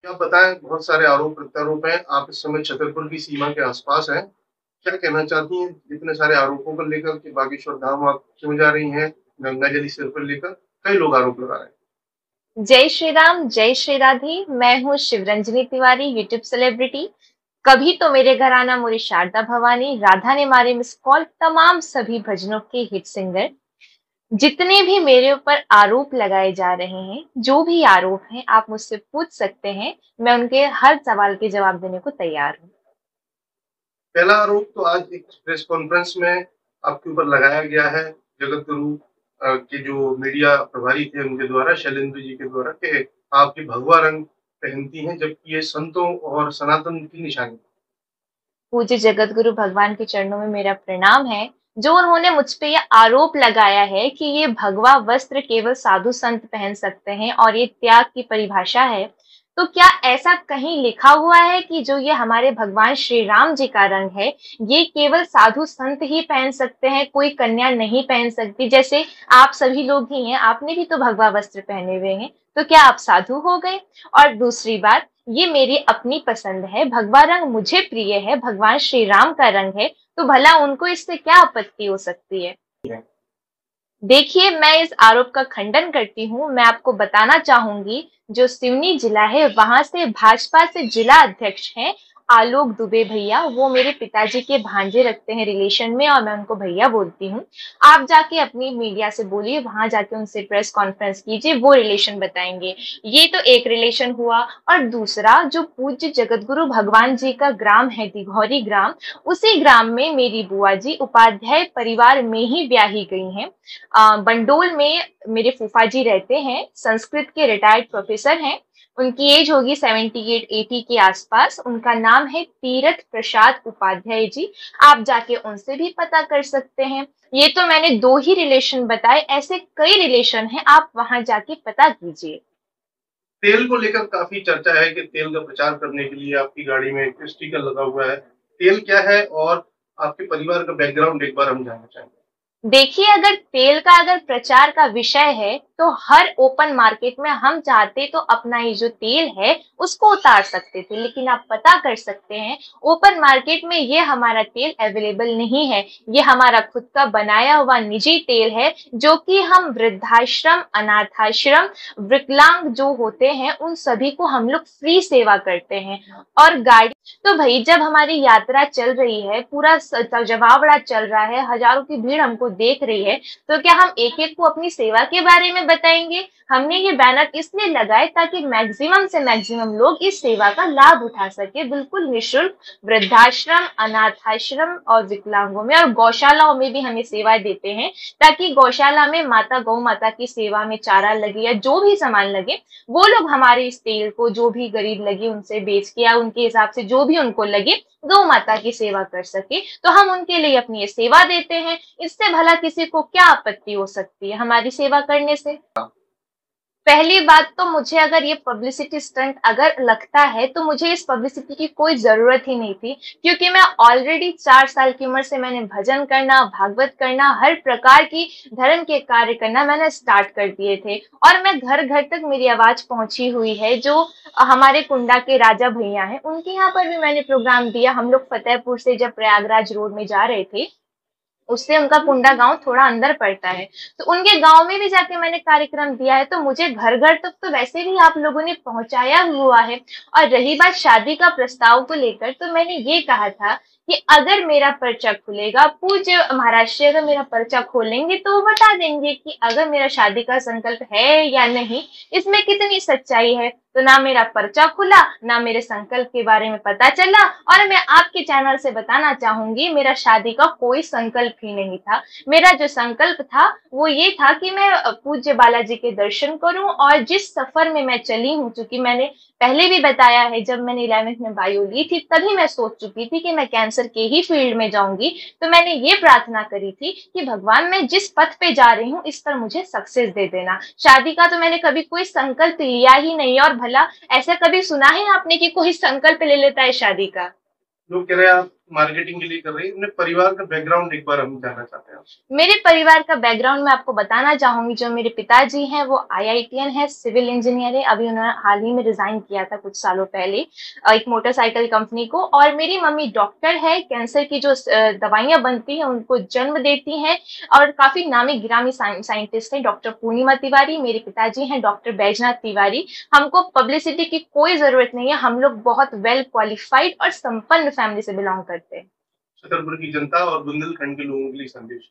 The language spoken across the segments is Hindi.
क्या बताएँ, बहुत सारे आरोप प्रत्यारोप हैं। आप इस समय छतरपुर की सीमा के आस-पास हैं। क्या कहना चाहती हैं इतने सारे आरोपों को लेकर कि बागेश्वर धाम आप क्यों जा रही हैं, गंगा जल सिर पर लेकर? कई लोग आरोप लगा रहे हैं। जय श्री राम, जय श्री राधे। मैं हूँ शिवरंजनी तिवारी, यूट्यूब सेलिब्रिटी। कभी तो मेरे घर आना मोरी शारदा भवानी, राधा ने मारे मिस कॉल, तमाम सभी भजनों के हिट सिंगर। जितने भी मेरे ऊपर आरोप लगाए जा रहे हैं, जो भी आरोप हैं, आप मुझसे पूछ सकते हैं। मैं उनके हर सवाल के जवाब देने को तैयार हूँ। पहला आरोप तो आज एक प्रेस कॉन्फ्रेंस में आपके ऊपर लगाया गया है, जगत गुरु के जो मीडिया प्रभारी थे उनके द्वारा, शैलेंद्र जी के द्वारा, कि आप ये भगवा रंग पहनती हैं, जबकि ये संतों और सनातन की निशानी है। पूज्य जगत गुरु भगवान के चरणों में मेरा प्रणाम है। जो उन्होंने मुझ पे यह आरोप लगाया है कि ये भगवा वस्त्र केवल साधु संत पहन सकते हैं और ये त्याग की परिभाषा है, तो क्या ऐसा कहीं लिखा हुआ है कि जो ये हमारे भगवान श्री राम जी का रंग है, ये केवल साधु संत ही पहन सकते हैं, कोई कन्या नहीं पहन सकती? जैसे आप सभी लोग ही हैं, आपने भी तो भगवा वस्त्र पहने हुए हैं, तो क्या आप साधु हो गए? और दूसरी बात, ये मेरी अपनी पसंद है, भगवा रंग मुझे प्रिय है, भगवान श्री राम का रंग है, तो भला उनको इससे क्या आपत्ति हो सकती है? देखिए, मैं इस आरोप का खंडन करती हूँ। मैं आपको बताना चाहूंगी, जो सिवनी जिला है, वहां से भाजपा से जिला अध्यक्ष हैं आलोक दुबे भैया। वो मेरे पिताजी के भांजे रखते हैं रिलेशन में, और मैं उनको भैया बोलती हूँ। आप जाके अपनी मीडिया से बोलिए, वहां जाके उनसे प्रेस कॉन्फ्रेंस कीजिए, वो रिलेशन बताएंगे। ये तो एक रिलेशन हुआ। और दूसरा, जो पूज्य जगतगुरु भगवान जी का ग्राम है, दिघौरी ग्राम, उसी ग्राम में मेरी बुआ जी उपाध्याय परिवार में ही ब्याही गई हैं। बंडोल में मेरे फूफा जी रहते हैं, संस्कृत के रिटायर्ड प्रोफेसर हैं। उनकी एज होगी 78 80 के आसपास। उनका नाम है तीरथ प्रसाद उपाध्याय जी। आप जाके उनसे भी पता कर सकते हैं। ये तो मैंने दो ही रिलेशन बताए, ऐसे कई रिलेशन हैं, आप वहां जाके पता कीजिए। तेल को लेकर काफ़ी चर्चा है कि तेल का प्रचार करने के लिए आपकी गाड़ी में एक स्टिकर लगा हुआ है। तेल क्या है और आपके परिवार का बैकग्राउंड एक बार हम जानना चाहेंगे। देखिए, अगर तेल का अगर प्रचार का विषय है, तो हर ओपन मार्केट में हम चाहते तो अपना ये जो तेल है उसको उतार सकते थे, लेकिन आप पता कर सकते हैं ओपन मार्केट में ये हमारा तेल अवेलेबल नहीं है। ये हमारा खुद का बनाया हुआ निजी तेल है, जो कि हम वृद्धाश्रम, अनाथाश्रम, विकलांग जो होते हैं उन सभी को हम लोग फ्री सेवा करते हैं। और गाड़ी तो भाई, जब हमारी यात्रा चल रही है, पूरा जमावड़ा चल रहा है, हजारों की भीड़ हमको देख रही है, तो क्या हम एक एक को अपनी सेवा के बारे में बताएंगे? हमने ये बैनर इसलिए लगाए ताकि मैक्सिमम से मैक्सिमम लोग इस सेवा का लाभ उठा सके, बिल्कुल निःशुल्क। वृद्धाश्रम, अनाथाश्रम और विकलांगों में और गौशालाओं में भी हमें सेवाएं देते हैं, ताकि गौशाला में माता गौ माता की सेवा में चारा लगे या जो भी सामान लगे, वो लोग हमारे इस तेल को जो भी गरीब लगे उनसे बेच के, या उनके हिसाब से जो भी उनको लगे, गौ माता की सेवा कर सके, तो हम उनके लिए अपनी ये सेवा देते हैं। इससे भला किसी को क्या आपत्ति हो सकती है हमारी सेवा करने से? पहली बात तो, मुझे अगर ये पब्लिसिटी स्टंट अगर लगता है, तो मुझे इस पब्लिसिटी की कोई जरूरत ही नहीं थी, क्योंकि मैं ऑलरेडी 4 साल की उम्र से मैंने भजन करना, भागवत करना, हर प्रकार की धर्म के कार्य करना मैंने स्टार्ट कर दिए थे। और मैं घर घर तक मेरी आवाज पहुंची हुई है। जो हमारे कुंडा के राजा भैया हैं, उनके यहाँ पर भी मैंने प्रोग्राम दिया। हम लोग फतेहपुर से जब प्रयागराज रोड में जा रहे थे, उससे उनका कुंडा गांव थोड़ा अंदर पड़ता है, तो उनके गांव में भी जाके मैंने कार्यक्रम दिया है। तो मुझे घर घर तक तो वैसे भी आप लोगों ने पहुंचाया हुआ है। और रही बात शादी का प्रस्ताव को लेकर, तो मैंने ये कहा था कि अगर मेरा पर्चा खुलेगा, पूज्य महाराज जी अगर मेरा पर्चा खोलेंगे, तो वो बता देंगे कि अगर मेरा शादी का संकल्प है या नहीं, इसमें कितनी सच्चाई है। तो ना मेरा पर्चा खुला, ना मेरे संकल्प के बारे में पता चला। और मैं आपके चैनल से बताना चाहूंगी, मेरा शादी का कोई संकल्प ही नहीं था। मेरा जो संकल्प था वो ये था कि मैं पूज्य बालाजी के दर्शन करूं। और जिस सफर में मैं चली हूँ, चूंकि मैंने पहले भी बताया है, जब मैंने 11वीं में बायो ली थी, तभी मैं सोच चुकी थी कि मैं कैंसर के ही फील्ड में जाऊंगी। तो मैंने ये प्रार्थना करी थी कि भगवान, मैं जिस पथ पे जा रही हूँ, इस पर मुझे सक्सेस दे देना। शादी का तो मैंने कभी कोई संकल्प लिया ही नहीं। और भला ऐसा कभी सुना है आपने कि कोई संकल्प ले लेता है शादी का? लोग कह रहे हैं आप मार्केटिंग के लिए कर रही है, अपने परिवार का बैकग्राउंड एक बार हम जानना चाहते हैं आपसे। मेरे परिवार का बैकग्राउंड मैं आपको बताना चाहूंगी। जो मेरे पिताजी हैं वो आईआईटीएन है, सिविल इंजीनियर है। अभी उन्होंने हाल ही में रिजाइन किया था कुछ सालों पहले एक मोटरसाइकिल कंपनी को। और मेरी मम्मी डॉक्टर है, कैंसर की जो दवाइयां बनती हैं उनको जन्म देती हैं और काफी नामी गिरामी साइंटिस्ट हैं। डॉक्टर पूर्णिमा तिवारी मेरे पिताजी हैं, डॉक्टर बैजनाथ तिवारी। हमको पब्लिसिटी की कोई जरूरत नहीं है, हम लोग बहुत वेल क्वालिफाइड और संपन्न फैमिली से बिलोंग करते हैं। छतरपुर की जनता और बुंदेलखंड के लोगों के लिए संदेश।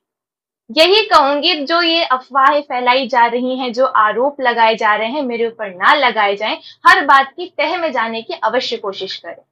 यही कहूंगी, जो ये अफवाहें फैलाई जा रही हैं, जो आरोप लगाए जा रहे हैं, मेरे ऊपर ना लगाए जाएं। हर बात की तह में जाने की अवश्य कोशिश करें।